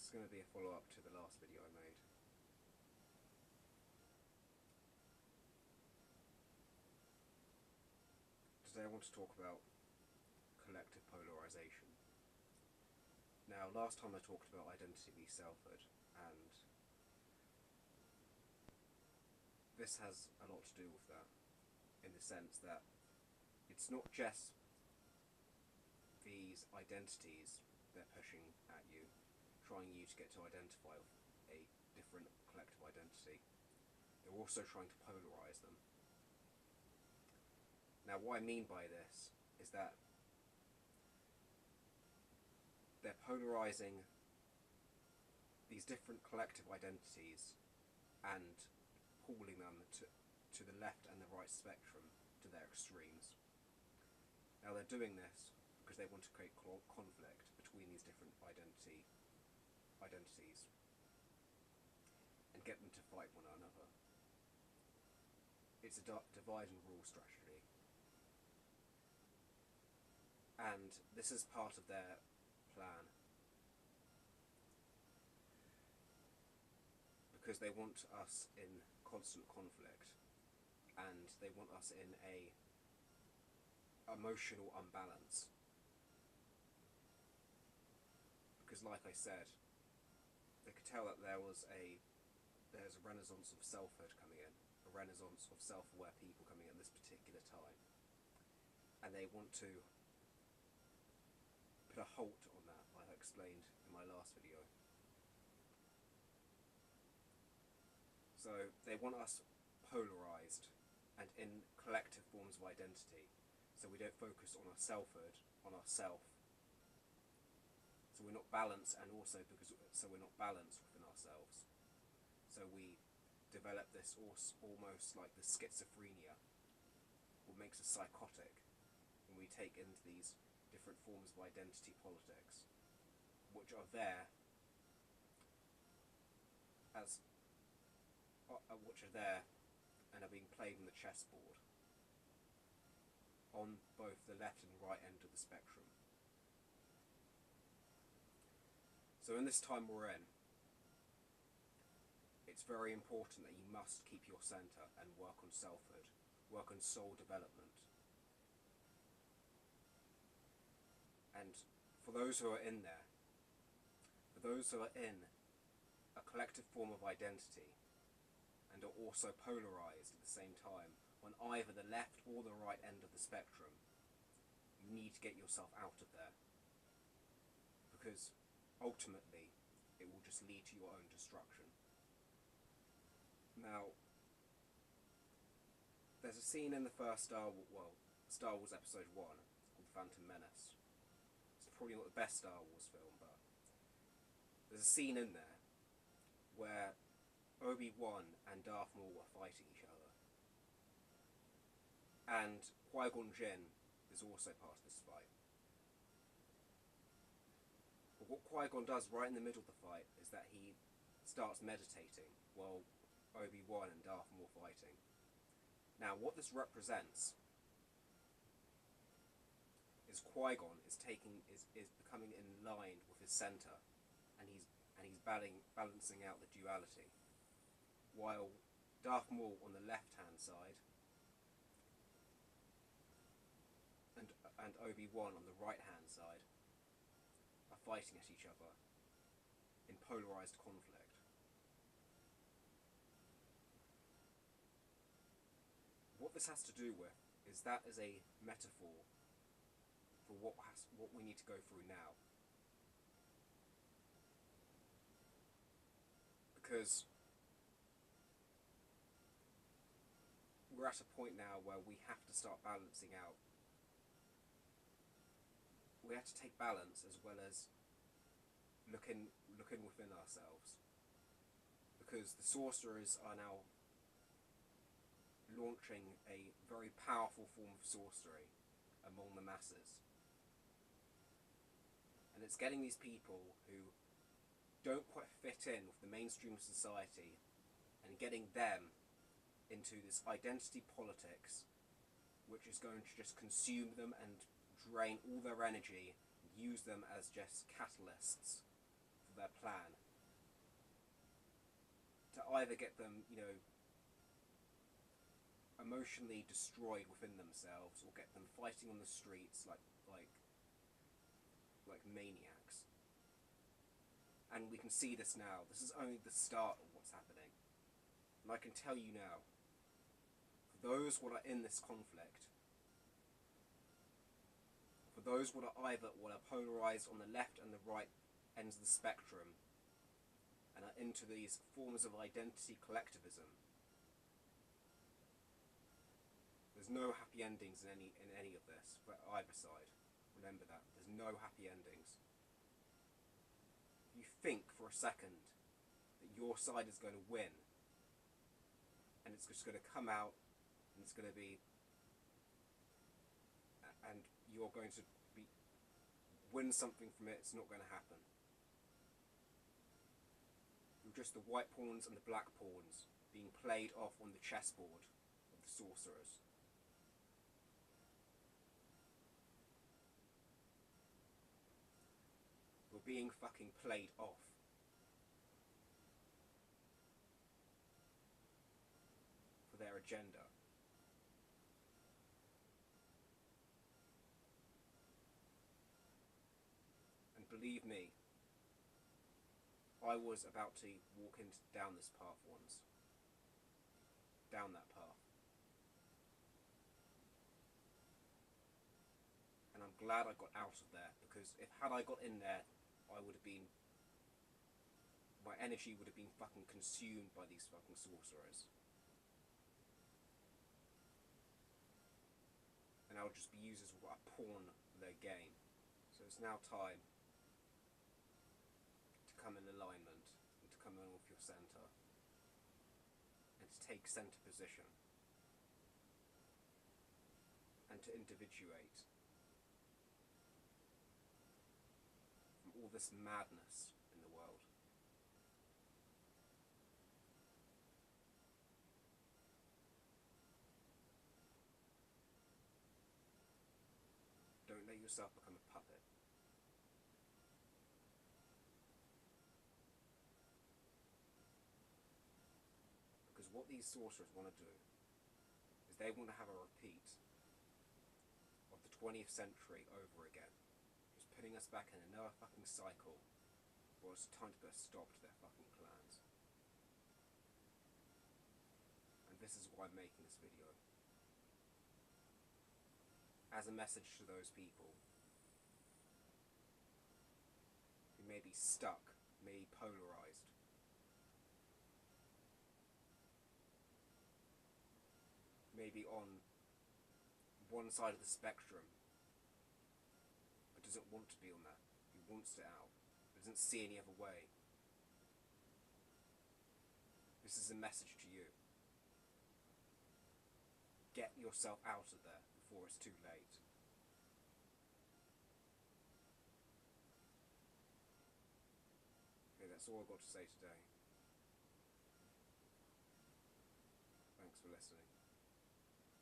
is going to be a follow-up to the last video I made. Today I want to talk about collective polarization. Now, last time I talked about identity v selfhood, and this has a lot to do with that, in the sense that it's not just these identities they're pushing at you, trying you to get to identify with a different collective identity. They're also trying to polarize them. Now, what I mean by this is that they're polarizing these different collective identities and pooling them to the left and the right spectrum, to their extremes. Now, they're doing this because they want to create conflict between these different identities and get them to fight one another. It's a divide and rule strategy. And this is part of their plan, because they want us in constant conflict, and they want us in a emotional unbalance. Because, like I said, they could tell that there's a renaissance of selfhood coming in, a renaissance of self-aware people coming in at this particular time, and they want to put a halt on that, like I explained in my last video. So they want us polarized and in collective forms of identity, so we don't focus on our selfhood, on ourself. So we're not balanced, and also so we're not balanced within ourselves. So we develop this almost like the schizophrenia, what makes us psychotic, when we take into these different forms of identity politics, which are there and are being played on the chessboard on both the left and right end of the spectrum. So in this time we're in, it's very important that you must keep your centre and work on selfhood, work on soul development. And for those who are in there, for those who are in a collective form of identity and are also polarised at the same time on either the left or the right end of the spectrum, you need to get yourself out of there, because ultimately it will just lead to your own destruction. Now, there's a scene in the first Star Wars Episode 1, it's called Phantom Menace. It's probably not the best Star Wars film, but there's a scene in there where Obi-Wan and Darth Maul were fighting each other. And Qui-Gon Jinn is also part of this fight. But what Qui-Gon does right in the middle of the fight is that he starts meditating while Obi-Wan and Darth Maul are fighting. Now, what this represents is Qui-Gon is becoming in line with his centre, and he's balancing out the duality, while Darth Maul on the left-hand side and Obi-Wan on the right-hand side are fighting at each other in polarised conflict. What this has to do with is that is a metaphor for what we need to go through now. Because we're at a point now where we have to start balancing out. We have to take balance as well as looking within ourselves. Because the sorcerers are now launching a very powerful form of sorcery among the masses. And it's getting these people who don't quite fit in with the mainstream society and getting them into this identity politics, which is going to just consume them and drain all their energy, and use them as just catalysts for their plan to either get them, emotionally destroyed within themselves, or get them fighting on the streets like maniacs. And we can see this now. This is only the start of what's happening. And I can tell you now, for those what are in this conflict, for those what are polarized on the left and the right ends of the spectrum, and are into these forms of identity collectivism, there's no happy endings in any of this for either side. Remember that. There's no happy endings. If you think for a second that your side is going to win, and it's just going to come out, and it's going to be, and you're going to win something from it, it's not going to happen. You're just the white pawns and the black pawns being played off on the chessboard of the sorcerers. You're being fucking played off. For their agenda. And believe me, I was about to walk down this path once. Down that path. And I'm glad I got out of there, because had I got in there, I would have been, my energy would have been fucking consumed by these fucking sorcerers. And I would just be used as a pawn for their game. So it's now time to come in alignment, and to come in with your centre, and to take centre position, and to individuate from all this madness in the world. Don't let yourself become a puppet. Because what these sorcerers want to do is they want to have a repeat of the 20th century over again. Just putting us back in another fucking cycle where it's time to put a stop to their fucking plans. And this is why I'm making this video. As a message to those people who may be stuck, may be polarized, maybe on one side of the spectrum, but doesn't want to be on that. He wants it out, but doesn't see any other way. This is a message to you. Get yourself out of there before it's too late. Okay, that's all I've got to say today. Thanks for listening.